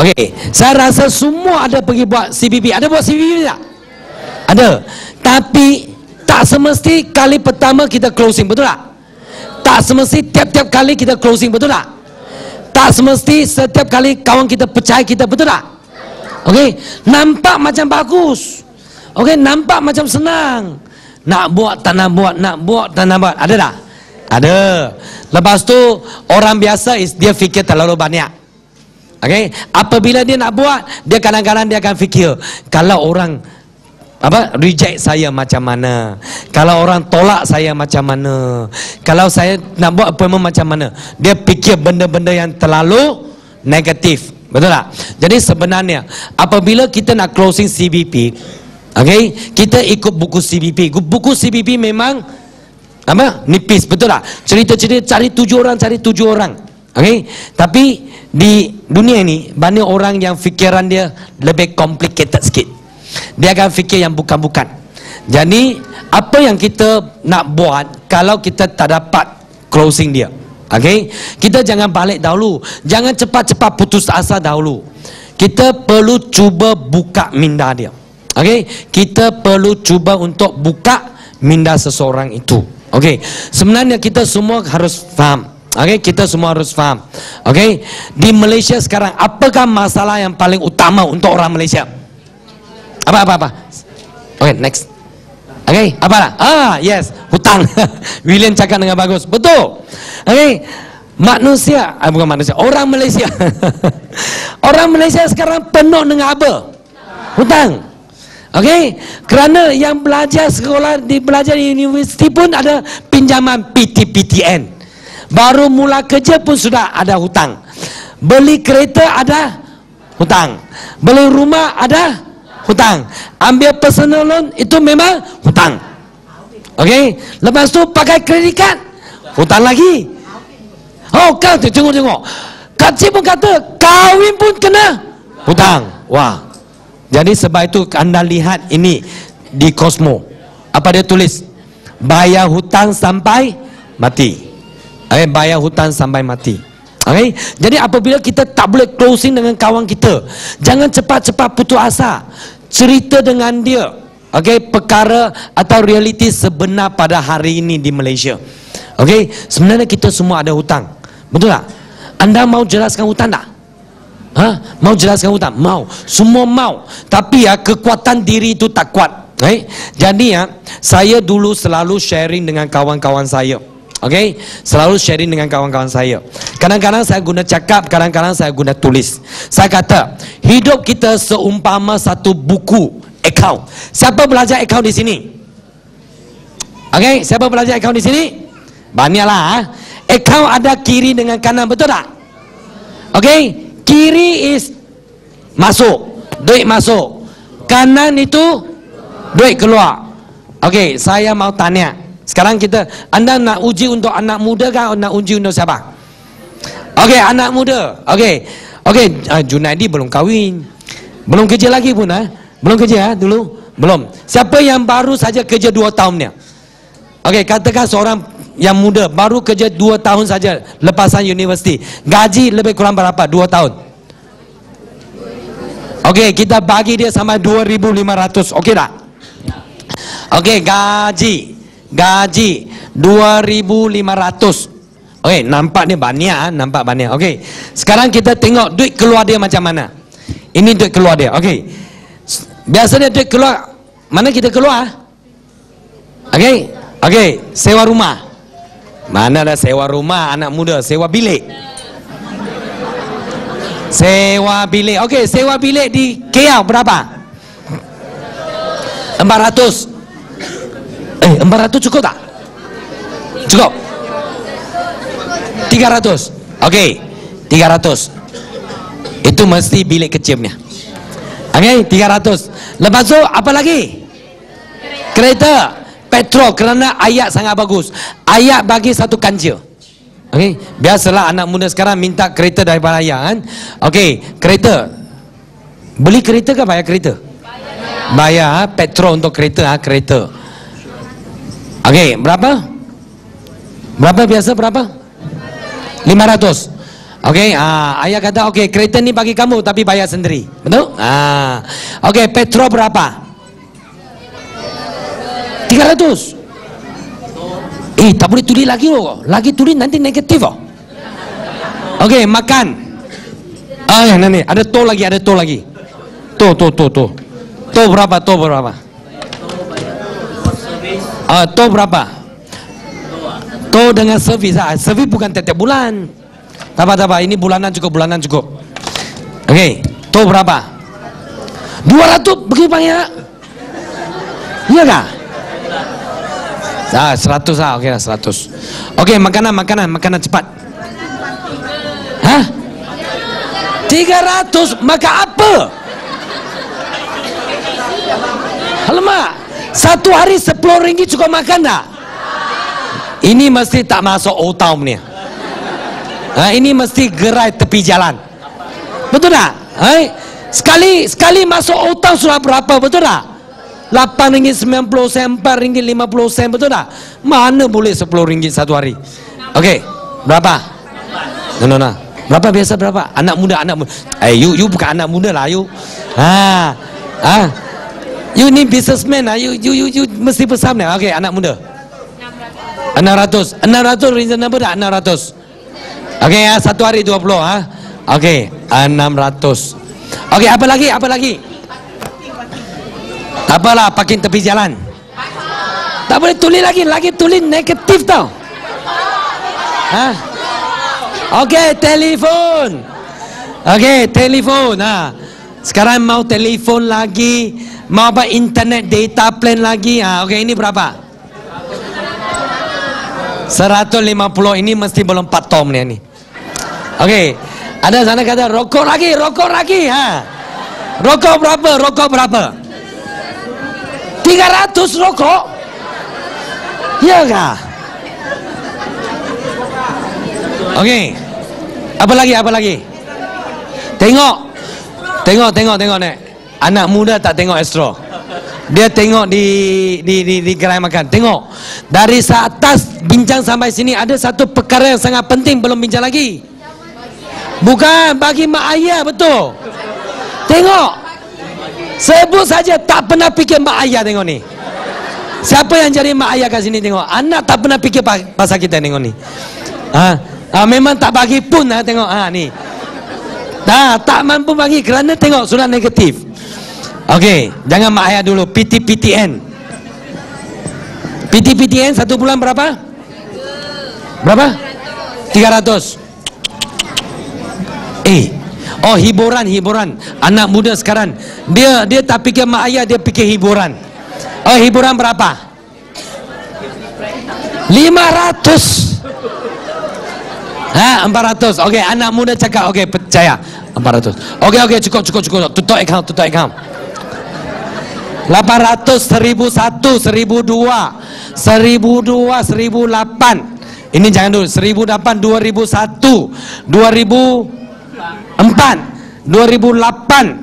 Okey, saya rasa semua ada pergi buat CBP. Ada buat CBP tak? Ada. Tapi tak semesti kali pertama kita closing, betul tak? Tak semesti tiap-tiap kali kita closing, betul tak? Tak semesti setiap kali kawan kita percaya kita, betul tak? Okey, nampak macam bagus. Okey, nampak macam senang. Nak buat tak nak buat, nak buat tak nak buat. Ada tak? Ada. Lepas tu orang biasa dia fikir terlalu banyak. Okey, apabila dia nak buat, dia kadang-kadang dia akan fikir, kalau orang reject saya macam mana, kalau orang tolak saya macam mana, kalau saya nak buat appointment macam mana. Dia fikir benda-benda yang terlalu negatif, betul tak? Jadi sebenarnya apabila kita nak closing CBP, okey, kita ikut buku CBP. Buku CBP memang nipis, betul tak? Cerita-cerita cari 7 orang, cari 7 orang. Okey, tapi di dunia ini banyak orang yang fikiran dia lebih complicated sikit. Dia akan fikir yang bukan-bukan. Jadi apa yang kita nak buat kalau kita tak dapat closing dia, okey, kita jangan balik dahulu. Jangan cepat-cepat putus asa dahulu. Kita perlu cuba buka minda dia. Okey, kita perlu cuba untuk buka minda seseorang itu. Okey, sebenarnya kita semua harus faham. Okey, kita semua harus faham. Okey, di Malaysia sekarang apakah masalah yang paling utama untuk orang Malaysia? Apa? Okey, next. Okey, apalah? Yes, hutang. William cakap dengan bagus. Betul. Okey, manusia, bukan manusia, orang Malaysia. Orang Malaysia sekarang penuh dengan apa? Hutang. Okey, kerana yang belajar sekolah, belajar di universiti pun ada pinjaman PTPTN. Baru mula kerja pun sudah ada hutang. Beli kereta ada hutang. Beli rumah ada hutang. Ambil personal loan itu memang hutang. Okey, lepas tu pakai kredit card, hutang lagi. Oh, kau tengok. Kacik pun kata kahwin pun kena hutang. Wah. Jadi sebab itu anda lihat ini di Cosmo. Apa dia tulis? Bayar hutang sampai mati. Bayar hutang sampai mati. Okay? Jadi apabila kita tak boleh closing dengan kawan kita, jangan cepat-cepat putus asa. Cerita dengan dia, okay, perkara atau realiti sebenar pada hari ini di Malaysia. Okay? Sebenarnya kita semua ada hutang, betul tak? Anda mau jelaskan hutang tak? Mau jelaskan hutang? Mau. Semua mau. Tapi kekuatan diri itu tak kuat. Okay? Jadi saya dulu selalu sharing dengan kawan-kawan saya. Okey, selalu sharing dengan kawan-kawan saya. Kadang-kadang saya guna cakap, kadang-kadang saya guna tulis. Saya kata, hidup kita seumpama satu buku akaun. Siapa belajar akaun di sini? Okey, siapa belajar akaun di sini? Banyaklah. Akaun ada kiri dengan kanan, betul tak? Okey, kiri is masuk, duit masuk. Kanan itu duit keluar. Okey, saya mau tanya. Sekarang anda nak uji untuk anak muda kah, nak uji untuk siapa? Okey, anak muda. Okey, Junaidi belum kahwin, belum kerja lagi pun, belum kerja dulu, belum. Siapa yang baru saja kerja 2 tahun ni? Okey, katakan seorang yang muda baru kerja 2 tahun saja lepasan universiti, gaji lebih kurang berapa? 2 tahun. Okey, kita bagi dia sampai 2,500. Okey tak? Okey, gaji 2,500. Okey, nampak ni banyak, nampak banyak. Okey, sekarang kita tengok duit keluar dia macam mana. Ini duit keluar dia. Okey, biasanya duit keluar mana kita keluar? Okey, sewa rumah. Mana ada sewa rumah anak muda, sewa bilik. Sewa bilik. Okey, sewa bilik di KL berapa? 400. 400 cukup tak? Cukup. 300. Okey, 300. Itu mesti bilik kecilnya. Okey, 300. Lepas tu apa lagi? Kereta, petrol, kerana ayat sangat bagus. Ayat bagi 1 kancil. Okey, biasalah anak muda sekarang minta kereta daripada ayat kan? Okey, kereta. Beli kereta ke bayar kereta? Bayar petrol untuk kereta, kereta. Okey, berapa? Berapa biasa berapa? 500. Okey, ayah kata okey, kereta ni bagi kamu tapi bayar sendiri. Betul? Okey, petrol berapa? 300. Tak boleh tulis lagi loh. Lagi tulis nanti negatif oh. Okey, makan. Yang ni ada tol lagi, ada tol lagi. Tol. Tol berapa? Tol berapa? Tol berapa? Tol dengan servis. Servis bukan tiap bulan. Tak apa, ini bulanan cukup. Okey, tol berapa? 200 pergi banyak. Iya kah? 100 lah, okey lah 100. Okey, makanan cepat. 300 makan apa? Alamak, satu hari 10 ringgit cukup makan tak? Ini mesti tak masuk otak ni. Ini mesti gerai tepi jalan. Betul tak? Sekali masuk otak sudah berapa, betul tak? 8 ringgit 90 sen, 4 ringgit 50 sen, betul tak? Mana boleh 10 ringgit satu hari? Okey, berapa? No. Berapa biasa berapa? Anak muda. You bukan anak muda lah, you. You ni businessman lah, you mesti besar ni. Okey, anak muda. 600 reasonable tak? 600. Okey, satu hari 20 Okey, 600. Okey, apa lagi? Apalah, parking tepi jalan. Tak boleh tulis lagi tulis negatif tau. Okey, telefon. Sekarang mau telefon lagi, mau apa internet data plan lagi. Okey, ini berapa? 150. Ini mesti belum patom ni. Okey, ada sana kata rokok lagi. Rokok berapa? 300 rokok. Ya kah? Okey. Apa lagi? Tengok nek. Anak muda tak tengok Astro. Dia tengok di gerai makan. Tengok. Dari atas bincang sampai sini ada satu perkara yang sangat penting belum bincang lagi. Bukan bagi mak ayah, betul. Tengok. Sebut saja tak pernah fikir mak ayah, tengok ni. Siapa yang jadi mak ayah kat sini, tengok. Anak tak pernah fikir pasal kita, tengok ni. Memang tak bagi pun tengok ni. Tak mampu bagi kerana tengok surat negatif. Okey, jangan mak ayah dulu. PTPTN satu bulan berapa? 300. Hiburan. Anak muda sekarang dia tak fikir mak ayah, dia fikir hiburan. Hiburan berapa? 500. 400. Okey, anak muda cakap okey, percaya 400. Okey, cukup. Tutup account. 800, 1001, 1002, 1008. Ini jangan dulu. 1008, 2001, 2004, 2008,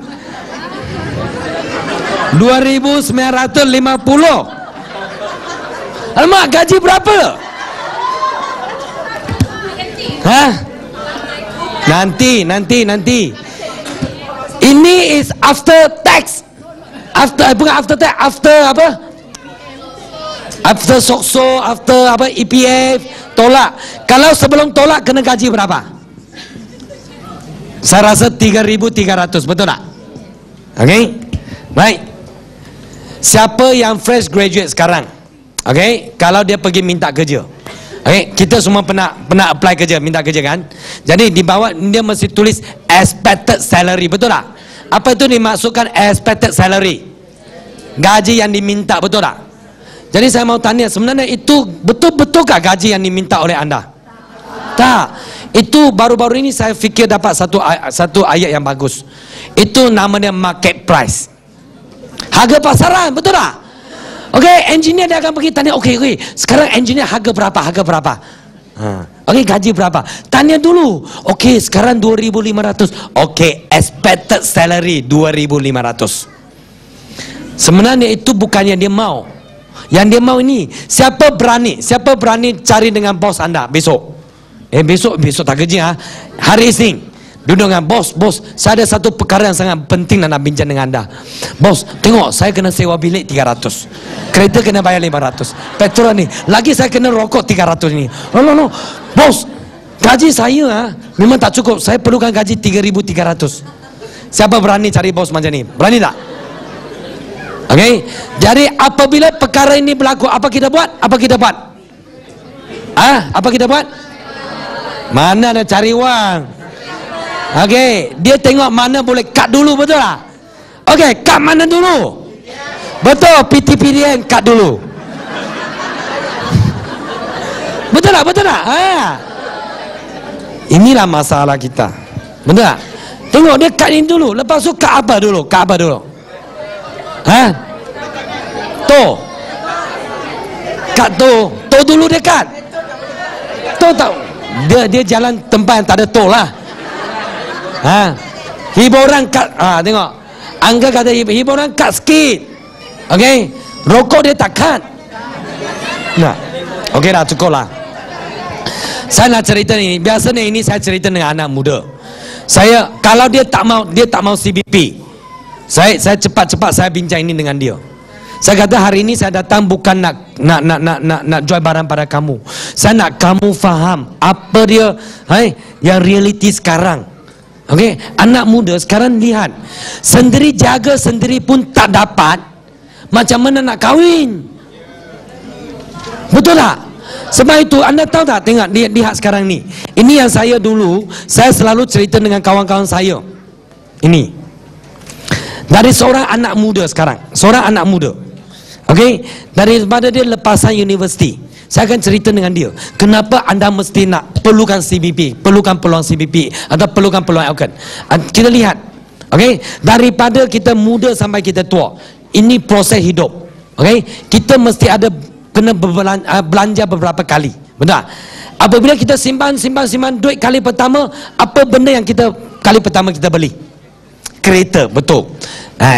2950. Alamak, gaji berapa? Nanti. Ini is after tax. Bukan after tax, after apa? After sokso, after apa? EPF, tolak. Kalau sebelum tolak kena gaji berapa? Saya rasa 3,300, betul tak? Okey. Baik. Siapa yang fresh graduate sekarang? Okey, kalau dia pergi minta kerja. Okey, kita semua pernah apply kerja, minta kerja kan? Jadi di bawah dia mesti tulis expected salary, betul tak? Apa itu dimaksudkan expected salary? Gaji yang diminta, betul tak? Jadi saya mau tanya, sebenarnya itu betul-betulkah gaji yang diminta oleh anda? Tak. Itu baru-baru ini saya fikir dapat satu ayat yang bagus. Itu namanya market price. Harga pasaran, betul tak? Okey, engineer dia akan pergi tanya, okey, sekarang engineer harga berapa? Okey, gaji berapa? Tanya dulu. Okey, sekarang 2,500. Okey, expected salary 2,500. Sebenarnya itu bukan yang dia mau. Yang dia mau ini, siapa berani cari dengan bos anda besok? besok tak kerja, hari Isnin duduk dengan bos, saya ada satu perkara yang sangat penting nak bincang dengan anda. Bos, tengok saya kena sewa bilik 300, kereta kena bayar 500, petrol ni, lagi saya kena rokok 300 ni. No, bos, gaji saya memang tak cukup, saya perlukan gaji 3.300. Siapa berani cari bos macam ni? Berani tak? Okey, jadi apabila perkara ini berlaku, apa kita buat? Apa kita buat? Mana nak cari wang? Okey, dia tengok mana boleh cut dulu, betul tak? Okey, cut mana dulu? Betul, PTPDN cut dulu. Betul tak? Inilah masalah kita. Betul tak? Tengok dia cut ini dulu, lepas tu cut apa dulu? Cut to dulu dia cut. To tak? Dia jalan tempat yang tak ada tol lah. Hiburan cut. Tengok, Angga kata hiburan cut sikit. Okey, rokok dia tak cut. Nah, okey dah, cukup lah. Saya nak cerita ni. Biasanya ini saya cerita dengan anak muda. Saya, kalau dia tak mau CBP, saya cepat-cepat saya bincang ini dengan dia. Saya kata hari ini saya datang bukan nak jual barang pada kamu. Saya nak kamu faham apa dia yang realiti sekarang. Okey, anak muda sekarang lihat, sendiri jaga sendiri pun tak dapat, macam mana nak kahwin? Betul tak? Sebab itu anda tahu tak, tengok lihat sekarang ni. Ini yang saya dulu, saya selalu cerita dengan kawan-kawan saya. Ini dari seorang anak muda sekarang, seorang anak muda. Okey, daripada dia lepasan universiti, saya akan cerita dengan dia kenapa anda mesti nak perlukan CBP, perlukan peluang CBP atau perlukan peluang Elkan. Kita lihat, okey, daripada kita muda sampai kita tua, ini proses hidup. Okey, kita mesti ada kena belanja beberapa kali. Betul? Apabila kita simpan duit kali pertama, apa benda yang kita kali pertama kita beli? Kereta, betul.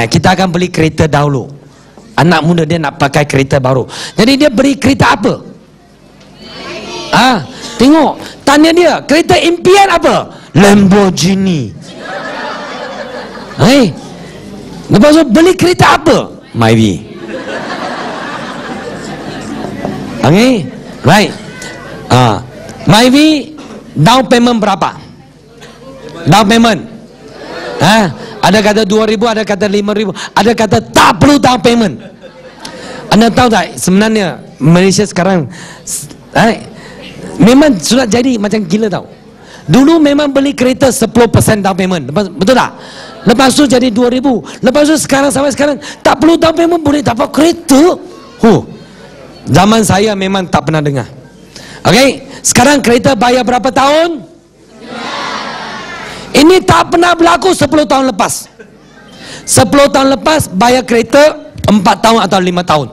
Kita akan beli kereta dahulu. Anak muda dia nak pakai kereta baru. Jadi dia beli kereta apa? Tengok, tanya dia, kereta impian apa? Lamborghini. Lepas tu beli kereta apa? Myvi. Okay, right. Myvi down payment berapa? Down payment? Ada kata 2,000, ada kata 5,000, ada kata tak perlu down payment. Anda tahu tak, sebenarnya Malaysia sekarang memang sudah jadi macam gila tau. Dulu memang beli kereta 10% down payment, betul tak? Lepas tu jadi 2,000. Lepas tu sekarang sampai sekarang tak perlu down payment boleh dapat kereta. Zaman saya memang tak pernah dengar. Okey, sekarang kereta bayar berapa tahun? Ini tak pernah berlaku 10 tahun lepas. 10 tahun lepas bayar kereta 4 tahun atau 5 tahun.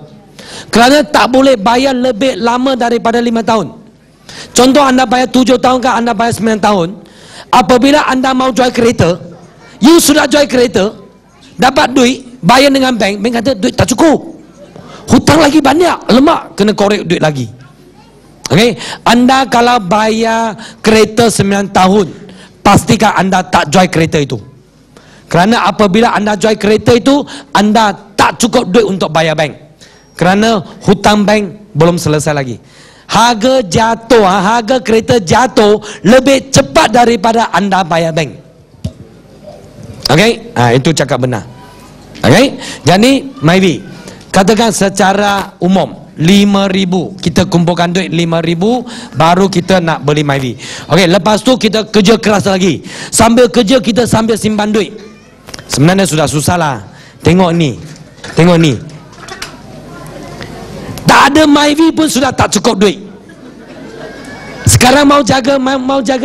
Kerana tak boleh bayar lebih lama daripada 5 tahun. Contoh anda bayar 7 tahun ke anda bayar 9 tahun. Apabila anda mau jual kereta, you sudah jual kereta, dapat duit, bayar dengan bank kata duit tak cukup. Hutang lagi banyak, lemak, kena korek duit lagi. Okey, anda kalau bayar kereta 9 tahun, pastikan anda tak jual kereta itu. Kerana apabila anda jual kereta itu, anda tak cukup duit untuk bayar bank. Kerana hutang bank belum selesai lagi. Harga jatuh, harga kereta jatuh lebih cepat daripada anda bayar bank. Okey, itu cakap benar. Okey, jadi Myvi, katakan secara umum 5,000, kita kumpulkan duit 5,000, baru kita nak beli Myvi. Okey, lepas tu kita kerja keras lagi. Sambil kerja kita sambil simpan duit. Sebenarnya sudah susah lah. Tengok ni, tengok ni. Tak ada Myvi pun sudah tak cukup duit. Sekarang mau jaga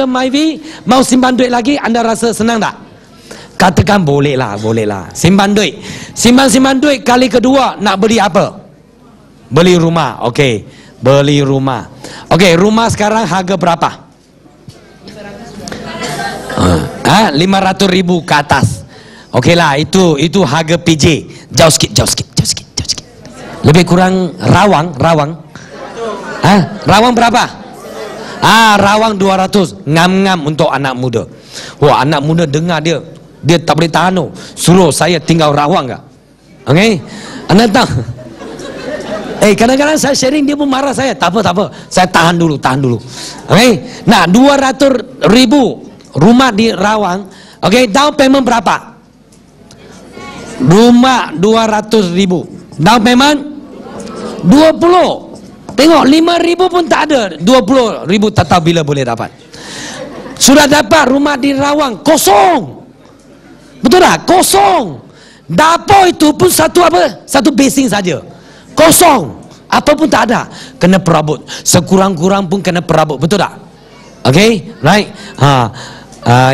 Myvi, mau simpan duit lagi, anda rasa senang tak? Katakan boleh lah. Simpan duit. Simpan duit kali kedua nak beli apa? Beli rumah. Okey, beli rumah. Okey, rumah sekarang harga berapa? 500,000 ke atas. Okey lah, itu harga PJ. Jauh sikit. Lebih kurang Rawang. Rawang berapa? Rawang 200, ngam-ngam untuk anak muda. Wah, anak muda dengar dia tak boleh tahan tu. Suruh saya tinggal Rawang kah? Okey? Anda tahu? Kadang-kadang saya sharing dia pun marah saya. Tak apa. Saya tahan dulu. Okey? Nah, 200,000 rumah di Rawang. Okey, down payment berapa? Rumah 200,000. Down payment 20. Tengok 5,000 pun tak ada. 20,000 tak tahu bila boleh dapat. Sudah dapat rumah di Rawang kosong. Betul tak? Kosong. Dapur itu pun satu basing saja. Kosong. Apa pun tak ada. Kena perabot. Sekurang-kurang pun kena perabot. Betul tak? Okay? Right?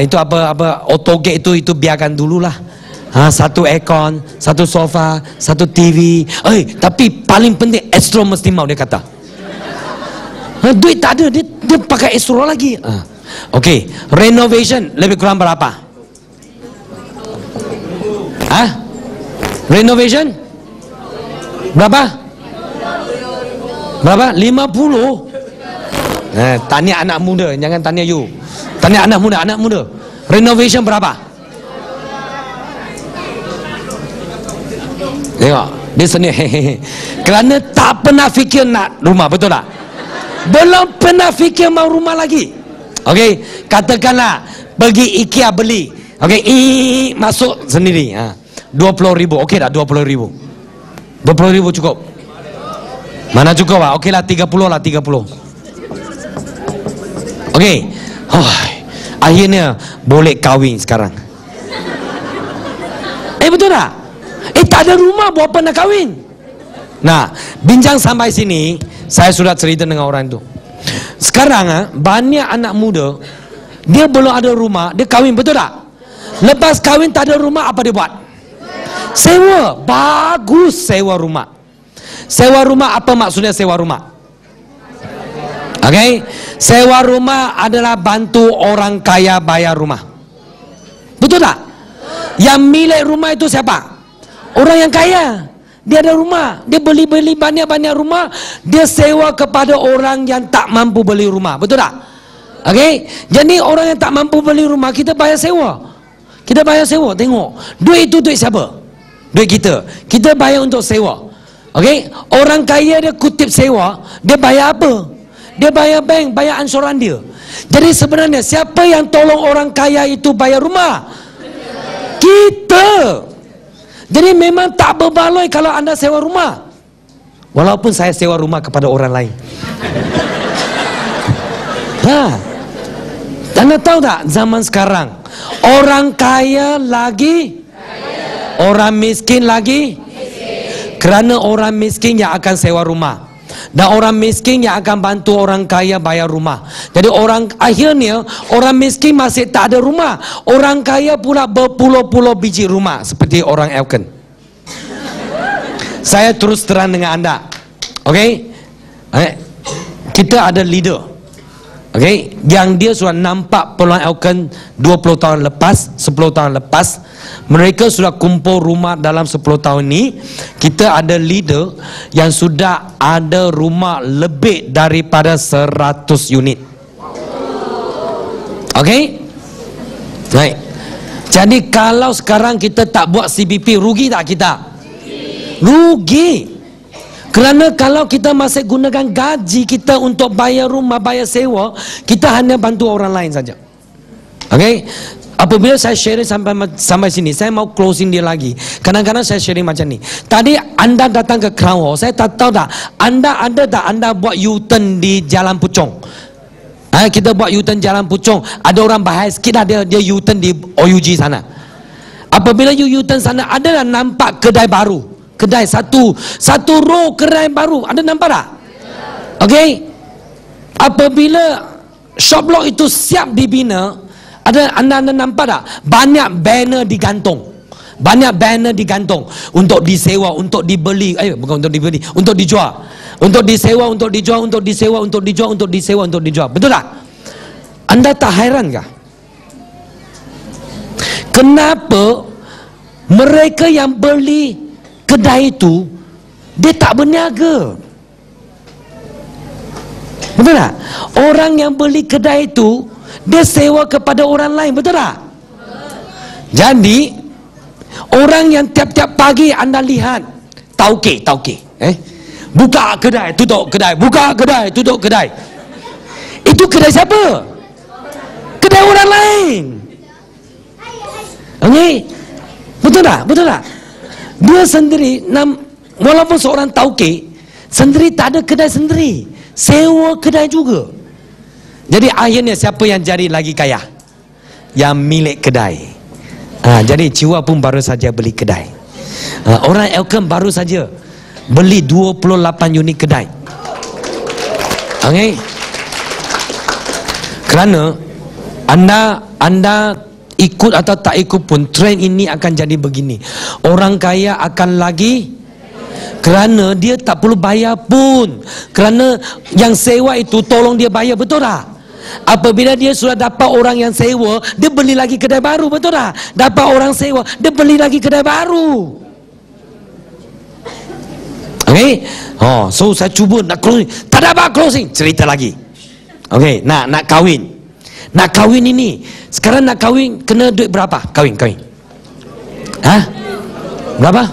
Itu apa autogate itu biarkan dululah. Satu aircon, satu sofa, satu TV. Tapi paling penting Astro mesti mau, dia kata. Duit tak ada, dia pakai Astro lagi. Okay, renovation lebih kurang berapa? Renovation berapa? 50. Tanya anak muda, jangan tanya you. Tanya anak muda. Renovation berapa? Tengok, dia seni. Kerana tak pernah fikir nak rumah, betul tak? Belum pernah fikir mau rumah lagi. Okey, katakanlah pergi IKEA beli. Okey, masuk sendiri. 20,000. Okey tak 20,000? 20,000 cukup? Mana cukup lah? Okey lah 30 lah 30. Okey. Akhirnya boleh kahwin sekarang. Betul tak? Tak ada rumah, buat apa nak kahwin? Nah, bincang sampai sini, saya sudah cerita dengan orang itu. Sekarang banyak anak muda, dia belum ada rumah, dia kahwin, betul tak? Lepas kahwin tak ada rumah, apa dia buat? Sewa. Bagus, sewa rumah. Sewa rumah, apa maksudnya sewa rumah? Okey, sewa rumah adalah bantu orang kaya bayar rumah. Betul tak? Yang milik rumah itu siapa? Orang yang kaya. Dia ada rumah, dia beli banyak-banyak rumah, dia sewa kepada orang yang tak mampu beli rumah. Betul tak? Okey, jadi orang yang tak mampu beli rumah, kita bayar sewa. Kita bayar sewa. Tengok, duit itu duit siapa? Duit kita. Kita bayar untuk sewa. Okey, orang kaya dia kutip sewa, dia bayar apa? Dia bayar bank, bayar ansuran dia. Jadi sebenarnya siapa yang tolong orang kaya itu bayar rumah? Kita. Jadi memang tak berbaloi kalau anda sewa rumah. Walaupun saya sewa rumah kepada orang lain. Anda tahu tak zaman sekarang orang kaya lagi kaya, orang miskin lagi miskin. Kerana orang miskin yang akan sewa rumah dan orang miskin yang akan bantu orang kaya bayar rumah. Jadi akhirnya orang miskin masih tak ada rumah, orang kaya pula berpuluh-puluh biji rumah seperti orang Elkan. Saya terus terang dengan anda. Okey, kita ada leader, okey, yang dia sudah nampak peluang Elkan 20 tahun lepas, 10 tahun lepas. Mereka sudah kumpul rumah dalam 10 tahun ni. Kita ada leader yang sudah ada rumah lebih daripada 100 unit. Okey, baik. Jadi kalau sekarang kita tak buat CBP, rugi tak kita? Rugi. Kerana kalau kita masih gunakan gaji kita untuk bayar rumah, bayar sewa, kita hanya bantu orang lain saja. Okey, apabila saya sharing sampai sini, saya mau closing dia lagi. Kadang-kadang saya sharing macam ni. Tadi anda datang ke Crown Hall, saya tak tahu tak anda ada tak anda buat U-turn di Jalan Puchong? Kita buat U-turn Jalan Puchong, ada orang bahas sikit dah, dia U-turn di OUG sana. Apabila U-turn sana, adalah nampak kedai baru, kedai satu row kedai baru, ada nampak tak? Okey, apabila shop block itu siap dibina, anda nampak tak? Banyak banner digantung. Banyak banner digantung untuk disewa, untuk dibeli. Bukan untuk dibeli, untuk dijual. Untuk disewa, untuk dijual, untuk disewa, untuk dijual, untuk disewa, untuk dijual. Betul tak? Anda tak hairan kah? Kenapa mereka yang beli kedai itu, dia tak berniaga? Betul tak? Orang yang beli kedai itu dia sewa kepada orang lain, betul tak? Jadi orang yang tiap-tiap pagi anda lihat tauke, buka kedai, tutup kedai, buka kedai, tutup kedai. Itu kedai siapa? Kedai orang lain. Okey. Betul tak? Betul tak? Dia sendiri walaupun seorang tauke sendiri tak ada kedai sendiri, sewa kedai juga. Jadi akhirnya siapa yang jadi lagi kaya? Yang milik kedai. Jadi Ciwa pun baru saja beli kedai. Orang Elkem baru saja beli 28 unit kedai. Okey. Kerana anda ikut atau tak ikut pun trend ini akan jadi begini. Orang kaya akan lagi, kerana dia tak perlu bayar pun, kerana yang sewa itu tolong dia bayar, betul tak? Apabila dia sudah dapat orang yang sewa, dia beli lagi kedai baru, betul tak? Dapat orang sewa, dia beli lagi kedai baru. Okey. So saya cuba nak closing, tak dapat closing, cerita lagi. Okey, nak kahwin. Nak kahwin ini, sekarang nak kahwin kena duit berapa? Kahwin. Berapa?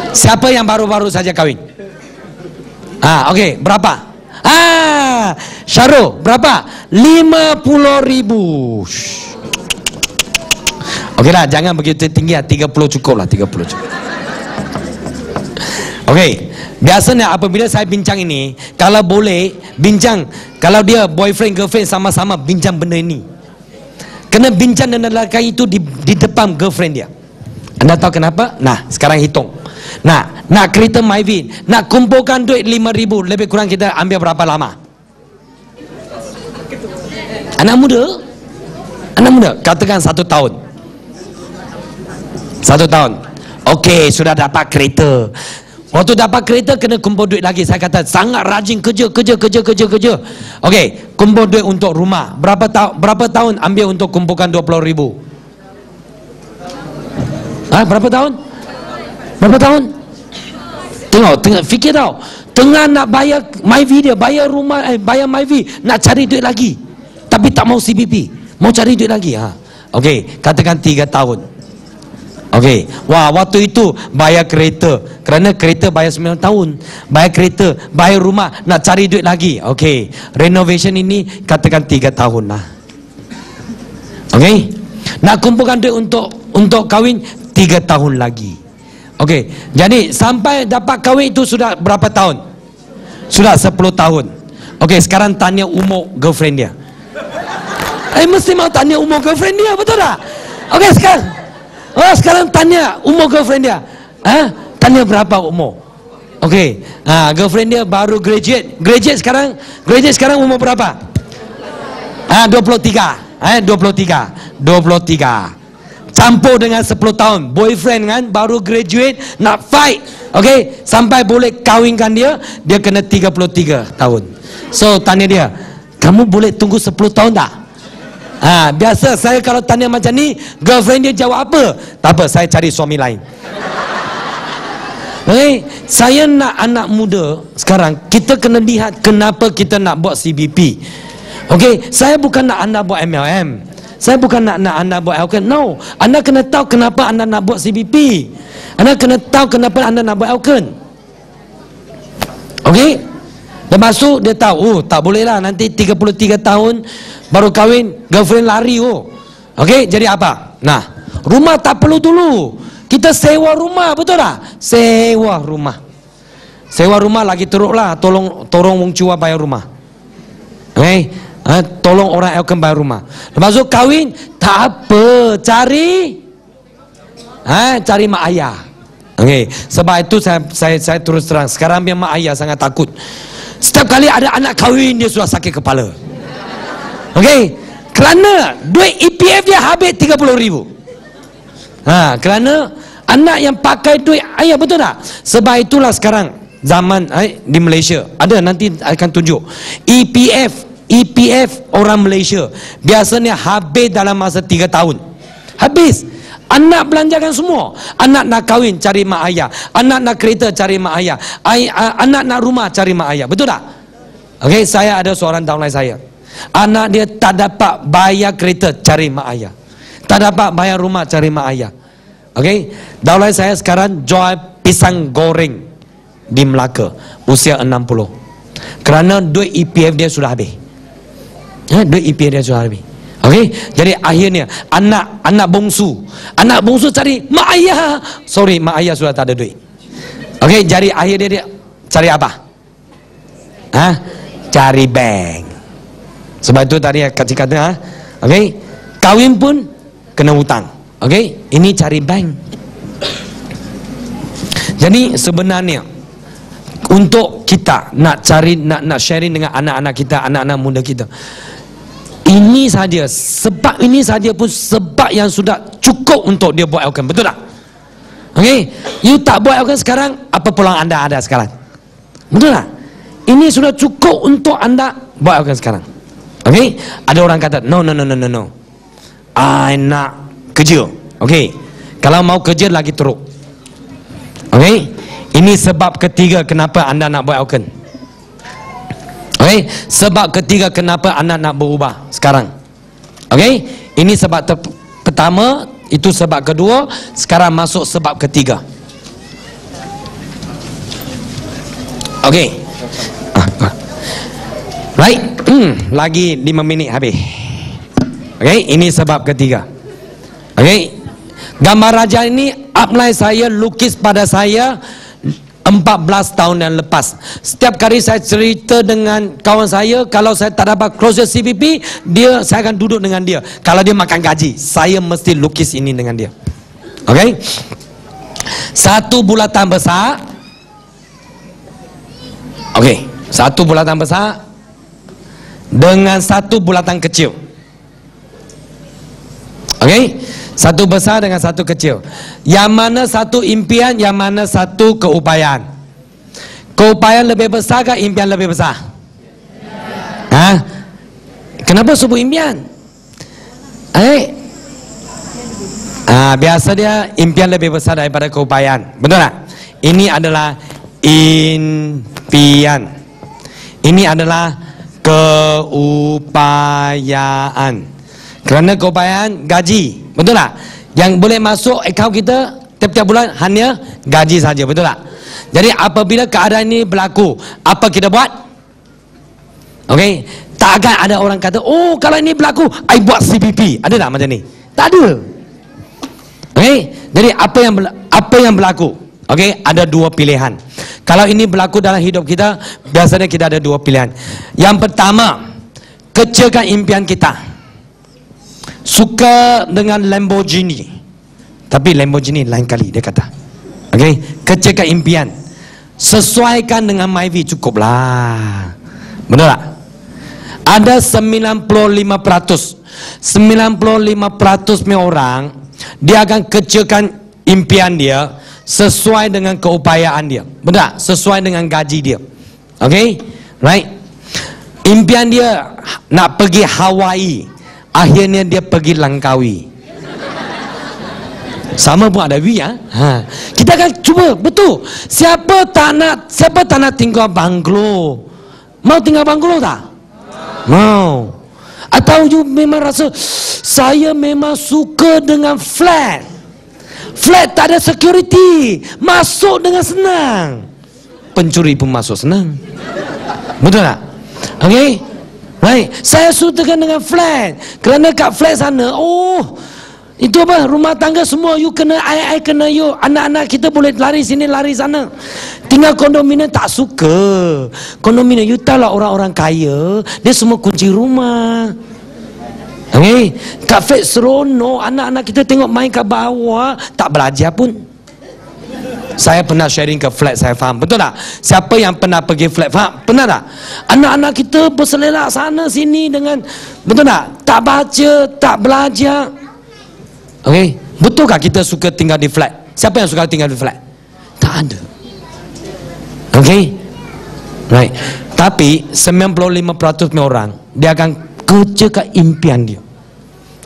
Siapa yang baru-baru saja kahwin? Okey, berapa? Syarul, berapa? 50,000. Okeylah, jangan begitu tinggi, 30 cukup lah, 30 cukup. Okey, biasanya apabila saya bincang ini, kalau boleh bincang, kalau dia boyfriend girlfriend sama-sama bincang benda ini, kena bincang dengan lelaki itu di depan girlfriend dia. Anda tahu kenapa? Nah, sekarang hitung. Nak kereta Myvi, nak kumpulkan duit 5,000, lebih kurang kita ambil berapa lama? Anak muda, katakan 1 tahun. 1 tahun. Okey, sudah dapat kereta. Waktu dapat kereta kena kumpul duit lagi. Saya kata sangat rajin kerja. Okey, kumpul duit untuk rumah. Berapa tahun ambil untuk kumpulkan 20,000? Berapa tahun? Berapa tahun? Tengok, fikir tau. Tengah nak bayar Myvi dia, bayar rumah, bayar Myvi, nak cari duit lagi. Tapi tak mau CPP, mau cari duit lagi. Okey, katakan 3 tahun. Okey, waktu itu bayar kereta, kerana kereta bayar 9 tahun. Bayar kereta, bayar rumah, nak cari duit lagi. Okey, renovation ini katakan 3 tahun lah. Okey, nak kumpulkan duit untuk kahwin 3 tahun lagi. Okey, jadi sampai dapat kahwin itu sudah berapa tahun? Sudah 10 tahun. Okey, sekarang tanya umur girlfriend dia. Mesti mau tanya umur girlfriend dia, betul tak? Okey, sekarang tanya umur girlfriend dia. Tanya berapa umur? Okey, girlfriend dia baru graduate. Graduate sekarang umur berapa? 23. 23. Campur dengan 10 tahun. Boyfriend kan baru graduate, nak fight. Okey, sampai boleh kahwinkan dia kena 33 tahun. So tanya dia, kamu boleh tunggu 10 tahun tak? Biasa saya kalau tanya macam ni, girlfriend dia jawab apa? Tak apa, saya cari suami lain. Saya nak anak muda sekarang, kita kena lihat kenapa kita nak buat CBP. Okey, saya bukan nak anda buat MLM. Saya bukan nak anda buat Elken. No, anda kena tahu kenapa anda nak buat CBP. Anda kena tahu kenapa anda nak buat Elken. Okey? Lepas tu dia tahu, tak boleh lah, nanti 33 tahun baru kahwin, girlfriend lari. Okey, jadi apa? Nah, rumah tak perlu dulu. Kita sewa rumah, betul tak? Sewa rumah lagi teruk lah. Tolong wong Cua bayar rumah. Okey? Tolong orang Elken bayar rumah. Lepas tu kahwin, tak apa, cari mak ayah. Okey, sebab itu saya terus terang, sekarang biar mak ayah sangat takut. Setiap kali ada anak kahwin, dia sudah sakit kepala. Okey, kerana duit EPF dia habis 30,000. Kerana anak yang pakai duit ayah, betul tak? Sebab itulah sekarang zaman di Malaysia ada, nanti akan tunjuk EPF orang Malaysia biasanya habis dalam masa 3 tahun. Habis. Anak belanjakan semua. Anak nak kahwin cari mak ayah, anak nak kereta cari mak ayah, anak nak rumah cari mak ayah, betul tak? Okey, saya ada seorang downline saya. Anak dia tak dapat bayar kereta, cari mak ayah. Tak dapat bayar rumah, cari mak ayah. Okey, downline saya sekarang jual pisang goreng di Melaka, usia 60. Kerana duit EPF dia sudah habis. Duit EPF dia sudah habis. Okey, jadi akhirnya anak bongsu cari mak ayah. Sorry, mak ayah sudah tak ada duit. Okey, jadi akhirnya dia cari apa? Cari bank. Sebab itu tadi kata, okey, kahwin pun kena hutang. Okey, ini cari bank. Jadi sebenarnya untuk kita nak cari, nak sharing dengan anak-anak kita, anak-anak muda kita, ini saja, sebab ini saja pun sebab yang sudah cukup untuk dia buat Elkan. Betul tak? Okey, you tak buat Elkan sekarang, apa peluang anda ada sekarang? Betul tak? Ini sudah cukup untuk anda buat Elkan sekarang. Okey, ada orang kata no, I nak kerja. Okey, kalau mau kerja lagi teruk. Okey, ini sebab ketiga kenapa anda nak buat Elkan. Okey, sebab ketiga kenapa anda nak berubah sekarang. Okey, ini sebab pertama, itu sebab kedua, sekarang masuk sebab ketiga. Okey. Right, lagi 5 minit habis. Okey, ini sebab ketiga. Okey, gambar raja ini upline saya lukis pada saya 14 tahun yang lepas. Setiap kali saya cerita dengan kawan saya, kalau saya tak dapat closure CPP, saya akan duduk dengan dia. Kalau dia makan gaji, saya mesti lukis ini dengan dia. Okey, satu bulatan besar. Okey, satu bulatan besar dengan satu bulatan kecil. Okey, satu besar dengan satu kecil. Yang mana satu impian, yang mana satu keupayaan. Keupayaan lebih besar ke impian lebih besar? Kenapa sebut impian? Biasa dia impian lebih besar daripada keupayaan. Betul tak? Ini adalah impian. Ini adalah keupayaan. Kerana keupayaan gaji, betul tak? Yang boleh masuk akaun kita tiap-tiap bulan hanya gaji saja, betul tak? Jadi apabila keadaan ini berlaku, apa kita buat? Okey, tak akan ada orang kata, oh kalau ini berlaku, I buat CPP. Ada tak macam ni? Tak ada. Okey, jadi apa yang berlaku? Okey, ada dua pilihan. Kalau ini berlaku dalam hidup kita, biasanya kita ada dua pilihan. Yang pertama, kecilkan impian kita. Suka dengan Lamborghini, tapi Lamborghini lain kali dia kata. Okey, kecilkan impian. Sesuaikan dengan Myvi, cukuplah. Betul tak? Ada 95% orang dia akan kecilkan impian dia sesuai dengan keupayaan dia. Benar? Sesuai dengan gaji dia. Okey? Right? Impian dia nak pergi Hawaii, akhirnya dia pergi Langkawi. Sama pun ada vi. Kita akan cuba, betul. Siapa tak nak tinggal banglo? Mau tinggal banglo tak? Mau. Atau you memang rasa saya memang suka dengan flat. Flat tak ada security, masuk dengan senang. Pencuri pun masuk senang. Betul tak? Okey? Right. Saya suka dengan flat. Kerana kat flat sana, itu apa? Rumah tangga semua you kena, I kena you. Anak-anak kita boleh lari sini, lari sana. Tinggal kondominium tak suka. Kondominium, you tahu lah orang-orang kaya, dia semua kunci rumah. Okey, kat flat seronok, anak-anak kita tengok main kat bawah, tak belajar pun. Saya pernah sharing ke flat, saya faham. Betul tak? Siapa yang pernah pergi flat, faham? Pernah tak? Anak-anak kita berselelak sana sini dengan, betul tak? Tak baca, tak belajar. Okey, betulkah kita suka tinggal di flat? Siapa yang suka tinggal di flat? Tak ada. Okey, right. Tapi 95% orang dia akan kerjakan impian dia.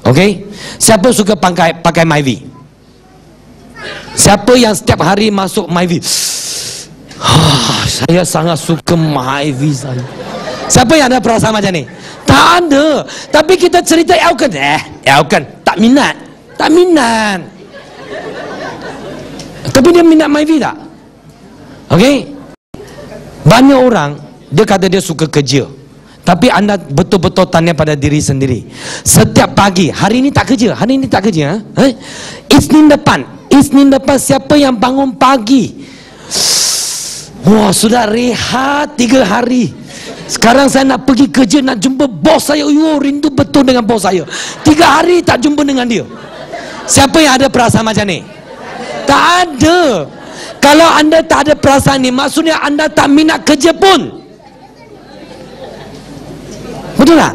Okey, siapa suka pakai Myvi? Siapa yang setiap hari masuk Myvi? Saya sangat suka Myvi saya. Siapa yang ada perasaan macam ni? Tak ada. Tapi kita cerita Elkan, Elkan tak minat. Tak minat. Tapi dia minat Myvi tak? Okey. Banyak orang dia kata dia suka kerja. Tapi anda betul-betul tanya pada diri sendiri. Setiap pagi, hari ini tak kerja, hari ini tak kerja. Isnin depan siapa yang bangun pagi? Wah, sudah rehat 3 hari. Sekarang saya nak pergi kerja, nak jumpa bos saya. Rindu betul dengan bos saya. 3 hari tak jumpa dengan dia. Siapa yang ada perasaan macam ni? Tak ada. Kalau anda tak ada perasaan ni, maksudnya anda tak minat kerja pun. Betul tak?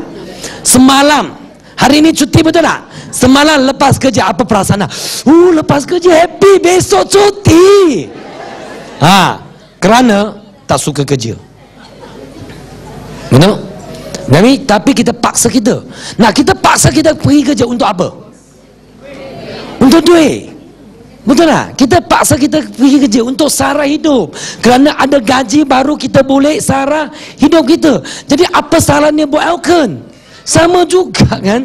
Semalam, hari ini cuti, betul tak? Semalam lepas kerja, apa perasaan anda? Lepas kerja happy, besok cuti. Kerana tak suka kerja. Betul? Tapi kita paksa kita. Kita paksa kita pergi kerja untuk apa? Untuk duit. Betul tak? Kita paksa kita pergi kerja untuk sara hidup. Kerana ada gaji baru kita boleh sara hidup kita. Jadi apa salahnya buat Elkan? Sama juga kan?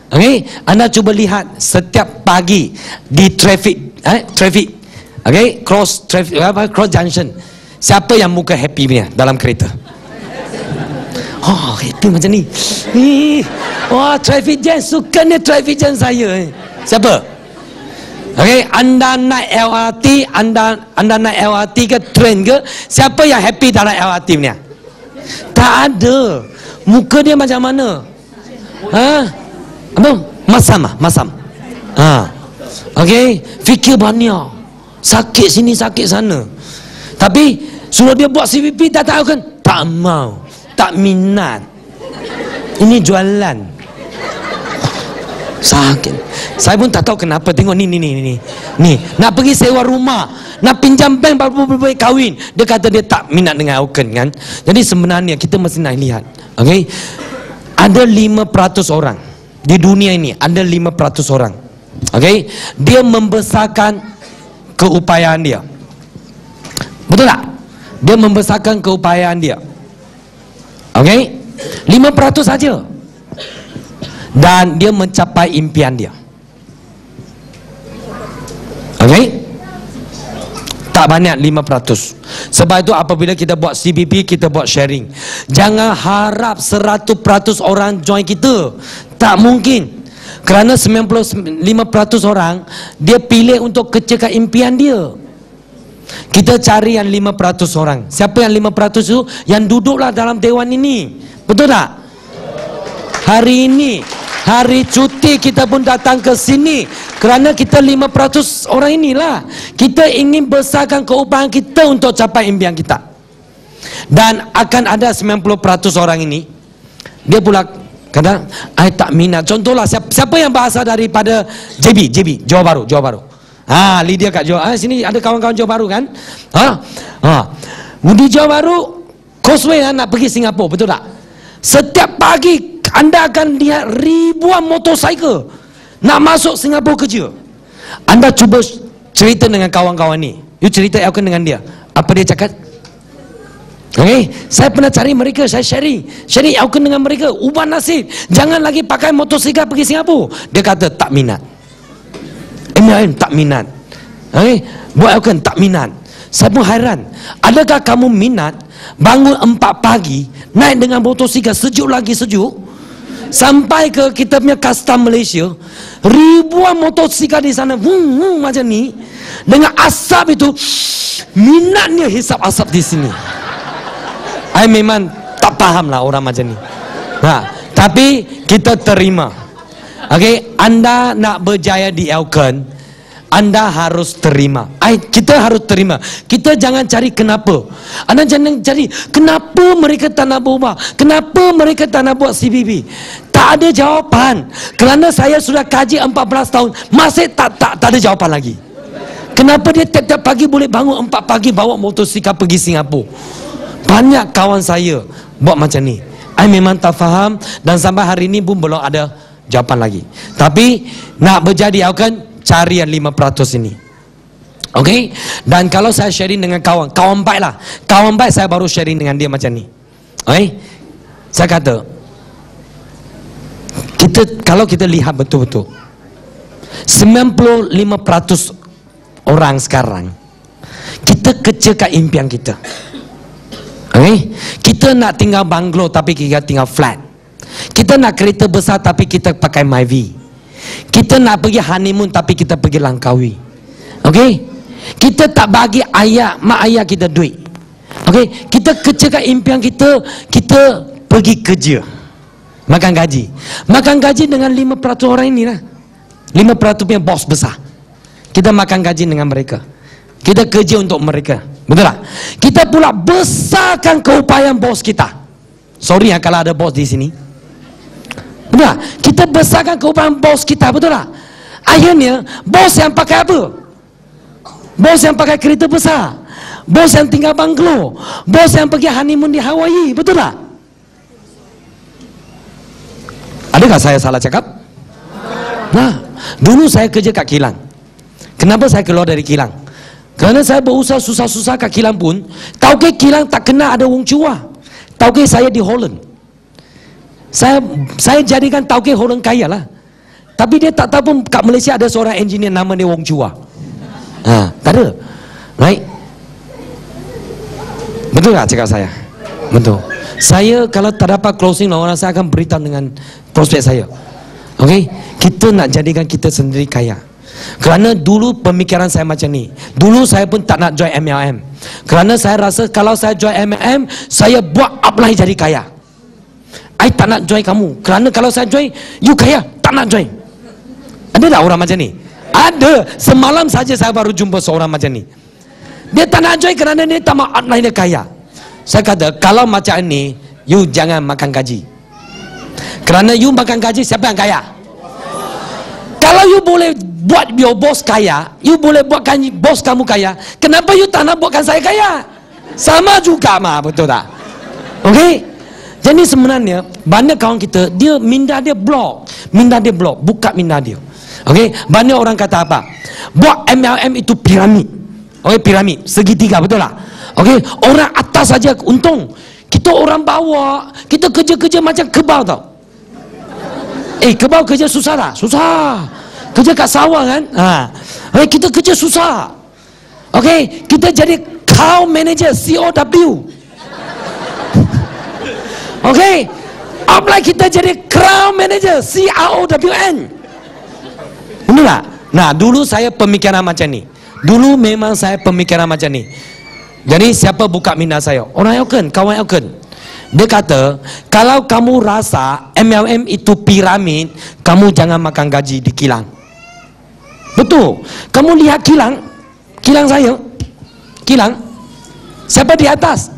Okey, anda cuba lihat setiap pagi di traffic, okey, cross junction. Siapa yang muka happy punya dalam kereta? Happy macam ni. Traffic jam, sukanya traffic jam saya. Siapa? Okey, anda naik LRT, anda naik LRT ke train ke? Siapa yang happy dalam LRT punya? Tak ada. Muka dia macam mana? Apa? Masam. Okey, fikir banyak. Sakit sini, sakit sana. Tapi suruh dia buat CVP tak tahu kan? Tak mau, tak minat. Ini jualan. Sakit. Saya pun tak tahu kenapa. Tengok ni. Nak pergi sewa rumah, nak pinjam bank berapa kahwin. Dia kata dia tak minat dengan Elkan kan. Jadi sebenarnya kita mesti nak lihat. Okey. Ada 5% orang di dunia ini, ada 5% orang. Okey. Dia membesarkan keupayaan dia. Betul tak? Dia membesarkan keupayaan dia. Okey. 5% saja. Dan dia mencapai impian dia. Okey? Tak banyak 5%. Sebab itu apabila kita buat CBP, kita buat sharing. Jangan harap 100% orang join kita. Tak mungkin. Kerana 95% orang dia pilih untuk kecilkan impian dia. Kita cari yang 5% orang. Siapa yang 5% itu? Yang duduklah dalam dewan ini. Betul tak? Hari ini hari cuti kita pun datang ke sini kerana kita 5% orang inilah. Kita ingin besarkan keupayaan kita untuk capai impian kita. Dan akan ada 90% orang ini, dia pula kata, I tak minat. Contohlah, siapa yang berasal daripada JB, Johor Bahru. Lydia kat Johor. Sini ada kawan-kawan Johor Bahru kan? Di Johor Bahru, Causeway nak pergi Singapura, betul tak? Setiap pagi anda akan lihat ribuan motosikal nak masuk Singapura kerja. Anda cuba cerita dengan kawan-kawan ni. You cerita Elkan dengan dia. Apa dia cakap? Okay, saya pernah cari mereka, saya sharing Elkan dengan mereka. Ubah nasib, jangan lagi pakai motosikal pergi Singapura. Dia kata tak minat. MLM tak minat. Okay, buat Elkan tak minat. Saya pun hairan. Adakah kamu minat bangun 4 pagi naik dengan motosikal, sejuk lagi sejuk, sampai ke kita punya custom Malaysia, ribuan motosikal di sana, macam ni, dengan asap itu, minatnya hisap asap di sini. I memang tak faham lah orang macam ni. Tapi kita terima. Okay, anda nak berjaya di Elkan, anda harus terima. Kita harus terima. Kita jangan cari kenapa. Anda jangan cari kenapa mereka tak nak berubah, kenapa mereka tak nak buat CBB. Tak ada jawapan. Kerana saya sudah kaji 14 tahun, masih tak ada jawapan lagi. Kenapa dia tiap-tiap pagi boleh bangun 4 pagi bawa motosikal pergi Singapura? Banyak kawan saya buat macam ni. I memang tak faham dan sampai hari ini pun belum ada jawapan lagi. Tapi nak berjaya Elkan, cari yang 5% ini. Okey? Dan kalau saya sharing dengan kawan baik lah. Kawan baik saya baru sharing dengan dia macam ni. Okey? Saya kata, kalau kita lihat betul-betul, 95% orang sekarang, kita kerjakan impian kita. Okay? Kita nak tinggal banglo tapi kita tinggal flat. Kita nak kereta besar tapi kita pakai Myvi. Kita nak pergi honeymoon tapi kita pergi Langkawi. Okay? Kita tak bagi mak ayah kita duit. Okay? Kita kerjakan impian kita, kita pergi kerja, makan gaji. Makan gaji dengan 5% orang ini lah. 5% punya bos besar. Kita makan gaji dengan mereka. Kita kerja untuk mereka. Betul tak? Kita pula besarkan keupayaan bos kita. Sorry ya kalau ada bos di sini. Betul tak? Kita besarkan keupayaan bos kita. Betul tak? Akhirnya bos yang pakai apa? Bos yang pakai kereta besar, bos yang tinggal banglo, bos yang pergi honeymoon di Hawaii. Betul tak? Adakah saya salah cakap? Nah, dulu saya kerja kat kilang. Kenapa saya keluar dari kilang? Kerana saya berusaha susah-susah kat kilang pun, tauke kilang tak kena ada wong cua. Tauke saya di Holland. Saya jadikan tauke Holland kaya lah. Tapi dia tak tahu pun kat Malaysia ada seorang engineer nama dia Wong Chua. Tak ada. Right? Betul tak cakap saya? Betul. Saya kalau tak dapat closing lawan orang, saya akan beritahu dengan prospek saya. Okay? Kita nak jadikan kita sendiri kaya. Kerana dulu pemikiran saya macam ni. Dulu saya pun tak nak join MLM. Kerana saya rasa kalau saya join MLM, saya buat upline jadi kaya. I tak nak join kamu. Kerana kalau saya join, you kaya. Tak nak join. Ada tak orang macam ni? Ada. Semalam saja saya baru jumpa seorang macam ni. Dia tak nak join kerana dia tak mahu upline dia kaya. Saya kata, kalau macam ni, you jangan makan gaji. Kerana you makan gaji, siapa yang kaya? Kalau you boleh buat your boss kaya, you boleh buatkan bos kamu kaya, kenapa you tak nak buatkan saya kaya? Sama juga mah, betul tak? Okey? Jadi sebenarnya banyak kawan kita, dia minda dia blok, buka minda dia. Okey? Banyak orang kata apa? Buat MLM itu piramid. Okey, piramid segitiga, betul tak? Okey, orang atas saja untung. Kita orang bawah, kita kerja-kerja macam kebal tau. Kebal kerja susah tak? Susah. Kerja kat sawah kan? Kita kerja susah. Okey, kita jadi cow manager, COW. Okey, apply kita jadi crown manager, CROWN. Betul tak? Nah, dulu saya pemikiran macam ni. Dulu memang saya pemikiran macam ni. Jadi siapa buka minda saya? Orang Elken, kawan Elken. Dia kata, kalau kamu rasa MLM itu piramid, kamu jangan makan gaji di kilang. Betul. Kamu lihat kilang saya, kilang. Siapa di atas?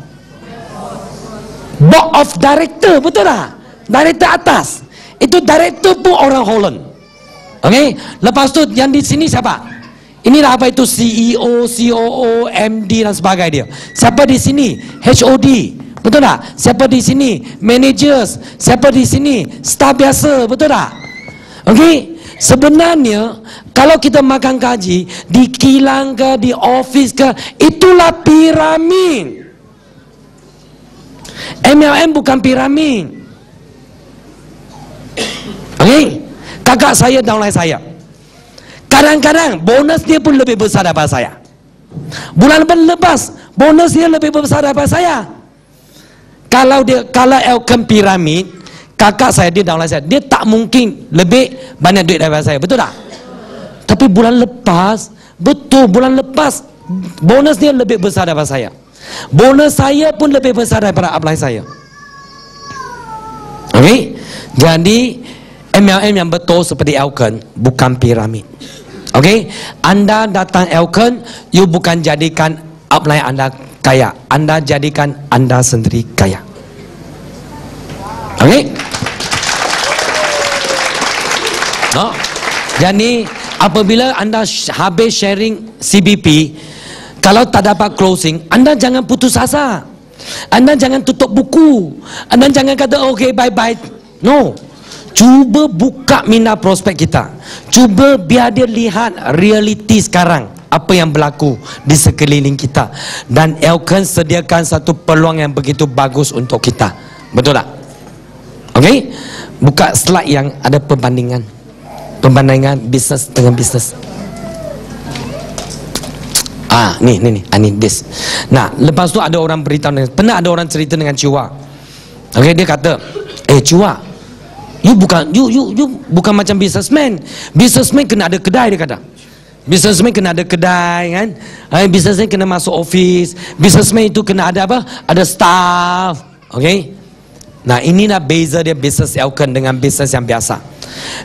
Board of Director, betul tak? Director atas. Itu director pun orang Holland. Okey. Lepas tu yang di sini siapa? Inilah apa itu CEO, COO, MD dan sebagainya. Siapa di sini? HOD. Betul tak? Siapa di sini? Managers. Siapa di sini? Staff biasa. Betul tak? Okey. Sebenarnya kalau kita makan gaji di kilang ke, di office ke, itulah piramid. MLM bukan piramid. Okey. Kakak saya downline saya, kadang-kadang bonus dia pun lebih besar daripada saya. Bulan lepas bonus dia lebih besar daripada saya. Kalau Elken piramid, kakak saya dia downline saya, dia tak mungkin lebih banyak duit daripada saya. Betul tak? Tapi bulan lepas, betul, bulan lepas bonus dia lebih besar daripada saya. Bonus saya pun lebih besar daripada upline saya. Okey? Jadi MLM yang betul seperti Elken bukan piramid. Okey? Anda datang Elken, you bukan jadikan upline anda kaya, anda jadikan anda sendiri kaya. Okey? No? Jadi apabila anda habis sharing CBP, kalau tak dapat closing, anda jangan putus asa. Anda jangan tutup buku. Anda jangan kata okay bye bye. No. Cuba buka minda prospek kita. Cuba biar dia lihat realiti sekarang, apa yang berlaku di sekeliling kita. Dan Elken sediakan satu peluang yang begitu bagus untuk kita. Betul tak? Okey? Buka slide yang ada perbandingan bisnes dengan bisnes. Ni this. Nah, lepas tu ada orang beritahu, pernah ada orang cerita dengan Ciwa. Okey, dia kata, Ciwa, you bukan macam businessman. Businessman kena ada kedai, dia kata. Businessman kena ada kedai, kan? Businessman kena masuk office. Businessman itu kena ada apa? Ada staff. Okey? Nah, inilah beza dia business Elkon dengan business yang biasa.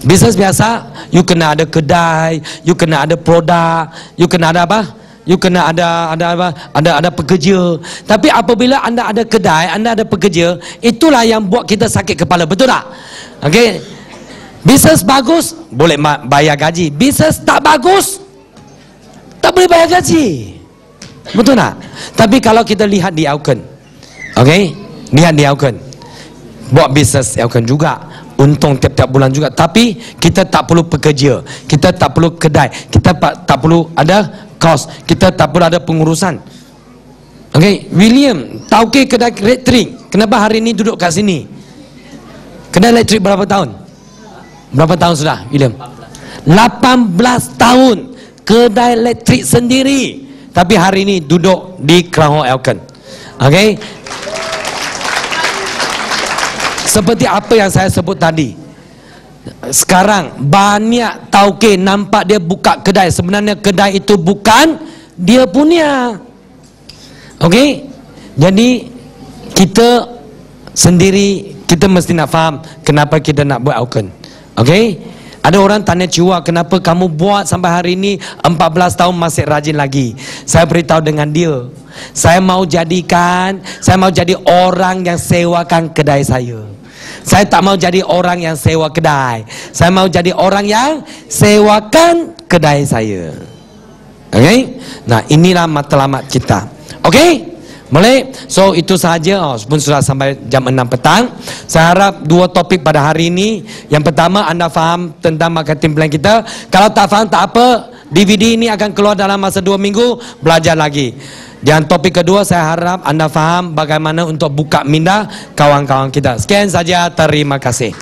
Business biasa, you kena ada kedai, you kena ada produk, you kena ada apa? You kena ada pekerja. Tapi apabila anda ada kedai, anda ada pekerja, itulah yang buat kita sakit kepala, betul tak? Okey. Bisnes bagus boleh bayar gaji. Bisnes tak bagus tak boleh bayar gaji. Betul tak? Tapi kalau kita lihat di Elkon, okey? Lihat di Elkon. Buat bisnes Elkon juga, untung tiap-tiap bulan juga. Tapi kita tak perlu pekerja, kita tak perlu kedai, kita tak perlu ada kos, kita tak perlu ada pengurusan. Okey, William, tauke kedai elektrik, kenapa hari ini duduk kat sini? Kedai elektrik berapa tahun? Berapa tahun sudah, William? 18 tahun kedai elektrik sendiri, tapi hari ini duduk di Crown Hall Elkon. Okey, seperti apa yang saya sebut tadi, sekarang banyak tauke nampak dia buka kedai, sebenarnya kedai itu bukan dia punya. Okey, jadi kita sendiri, kita mesti nak faham kenapa kita nak buat Elkon. Okey, ada orang tanya Ciwa, kenapa kamu buat sampai hari ini 14 tahun masih rajin lagi? Saya beritahu dengan dia, saya mau jadi orang yang sewakan kedai saya. Saya tak mau jadi orang yang sewa kedai. Saya mau jadi orang yang sewakan kedai saya. Okey? Nah, inilah matlamat kita. Okey? Boleh? So, itu sahaja. Pun sudah sampai jam 6 petang. Saya harap 2 topik pada hari ini. Yang pertama, anda faham tentang marketing plan kita. Kalau tak faham, tak apa. DVD ini akan keluar dalam masa 2 minggu. Belajar lagi. Dan topik kedua, saya harap anda faham bagaimana untuk buka minda kawan-kawan kita. Sekian saja, terima kasih.